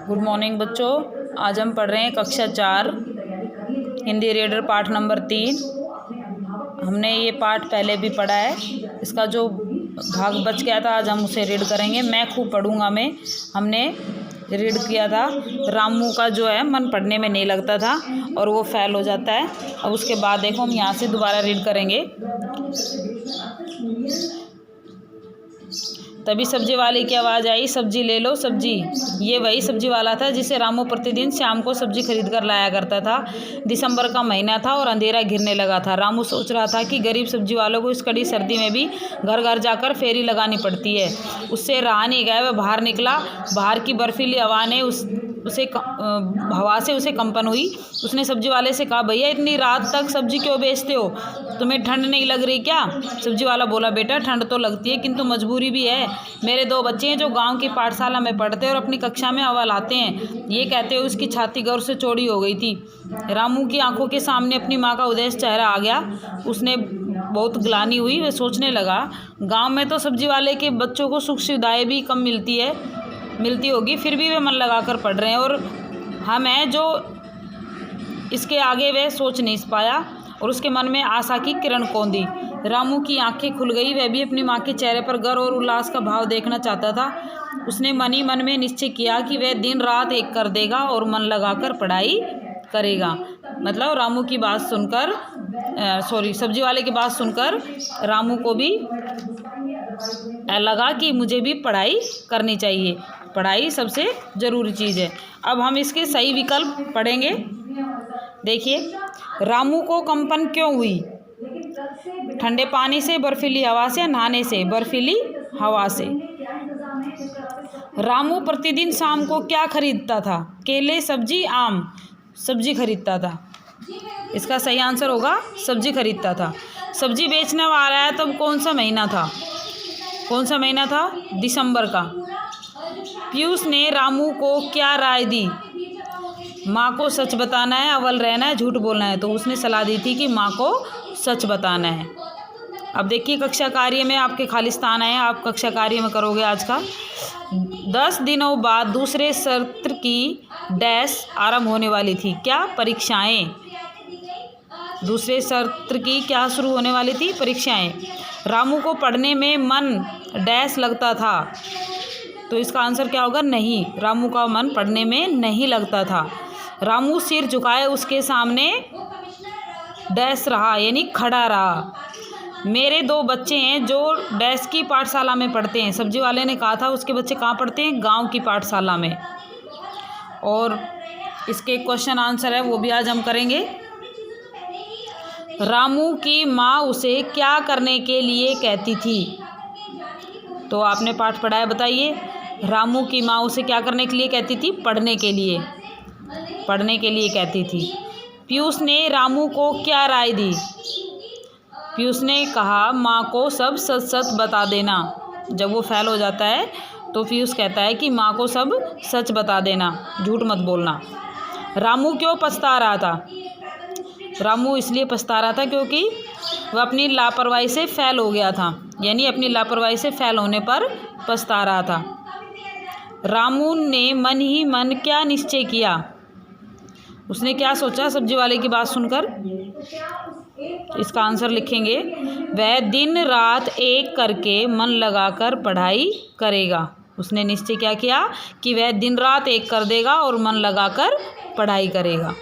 Good morning बच्चों। आज हम पढ़ रहे हैं कक्षा 4 हिंदी रीडर पाठ नंबर 3। हमने ये पाठ पहले भी पढ़ा है। इसका जो भाग बच गया था आज हम उसे रीड करेंगे। मैं खूब पढ़ूंगा में हमने रीड किया था। रामू का जो है मन पढ़ने में नहीं लगता था और वो फेल हो जाता है। अब उसके बाद देखो हम यहाँ से दोबारा रीड करेंगे। तभी सब्जी वाले की आवाज़ आई, सब्जी ले लो सब्जी। ये वही सब्जी वाला था जिसे रामू प्रतिदिन शाम को सब्जी खरीद कर लाया करता था। दिसंबर का महीना था और अंधेरा घिरने लगा था। रामू सोच रहा था कि गरीब सब्जी वालों को इस कड़ी सर्दी में भी घर घर जाकर फेरी लगानी पड़ती है। उससे रहा नहीं गया, वह बाहर निकला। बाहर की बर्फीली हवा ने हवा से उसे कंपन हुई। उसने सब्जी वाले से कहा, भैया इतनी रात तक सब्जी क्यों बेचते हो? तुम्हें ठंड नहीं लग रही क्या? सब्जी वाला बोला, बेटा ठंड तो लगती है किंतु मजबूरी भी है। मेरे 2 बच्चे हैं जो गांव की पाठशाला में पढ़ते हैं और अपनी कक्षा में अव्वल आते हैं। ये कहते हुए उसकी छाती गर्व से चौड़ी हो गई थी। रामू की आंखों के सामने अपनी माँ का उदास चेहरा आ गया। उसने बहुत ग्लानि हुई। वह सोचने लगा, गाँव में तो सब्जी वाले के बच्चों को सुख सुविधाएँ भी कम मिलती होगी, फिर भी वे मन लगाकर पढ़ रहे हैं और हम हैं जो इसके आगे वह सोच नहीं पाया और उसके मन में आशा की किरण कौंधी। रामू की आंखें खुल गई। वह भी अपनी माँ के चेहरे पर गर्व और उल्लास का भाव देखना चाहता था। उसने मन ही मन में निश्चय किया कि वह दिन रात एक कर देगा और मन लगाकर पढ़ाई करेगा। मतलब रामू की बात सुनकर सब्जी वाले की बात सुनकर रामू को भी लगा कि मुझे भी पढ़ाई करनी चाहिए। पढ़ाई सबसे ज़रूरी चीज़ है। अब हम इसके सही विकल्प पढ़ेंगे। देखिए, रामू को कंपन क्यों हुई? ठंडे पानी से, बर्फीली हवा से, नहाने से, बर्फीली हवा से। रामू प्रतिदिन शाम को क्या खरीदता था? केले, सब्जी, आम। सब्जी खरीदता था। इसका सही आंसर होगा सब्जी खरीदता था। सब्जी बेचने वाला है तब कौन सा महीना था? कौन सा महीना था? दिसंबर का। पीयूष ने रामू को क्या राय दी? माँ को सच बताना है, अव्वल रहना है, झूठ बोलना है। तो उसने सलाह दी थी कि माँ को सच बताना है। अब देखिए, कक्षा कार्य में आपके खाली स्थान आए हैं। आप कक्षा कार्य में करोगे आज का। 10 दिनों बाद दूसरे सत्र की डैश आरंभ होने वाली थी। क्या? परीक्षाएं। दूसरे सत्र की क्या शुरू होने वाली थी? परीक्षाएं। रामू को पढ़ने में मन डैश लगता था। तो इसका आंसर क्या होगा? नहीं। रामू का मन पढ़ने में नहीं लगता था। रामू सिर झुकाए उसके सामने डैश रहा, यानी खड़ा रहा। मेरे 2 बच्चे हैं जो डैश की पाठशाला में पढ़ते हैं। सब्जी वाले ने कहा था उसके बच्चे कहाँ पढ़ते हैं? गांव की पाठशाला में। और इसके क्वेश्चन आंसर है वो भी आज हम करेंगे। रामू की माँ उसे क्या करने के लिए कहती थी? तो आपने पाठ पढ़ा है, बताइए। रामू की माँ उसे क्या करने के लिए कहती थी? पढ़ने के लिए। पढ़ने के लिए कहती थी। पीयूष ने रामू को क्या राय दी? पीयूष ने कहा, माँ को सब सच सच बता देना। जब वो फेल हो जाता है तो पीयूष कहता है कि माँ को सब सच बता देना, झूठ मत बोलना। रामू क्यों पछता रहा था? रामू इसलिए पछता रहा था क्योंकि वह अपनी लापरवाही से फेल हो गया था, यानी अपनी लापरवाही से फेल होने पर पछता रहा था। रामू ने मन ही मन क्या निश्चय किया? उसने क्या सोचा सब्जी वाले की बात सुनकर? इसका आंसर लिखेंगे, वह दिन रात एक करके मन लगाकर पढ़ाई करेगा। उसने निश्चय क्या किया कि वह दिन रात एक कर देगा और मन लगाकर पढ़ाई करेगा।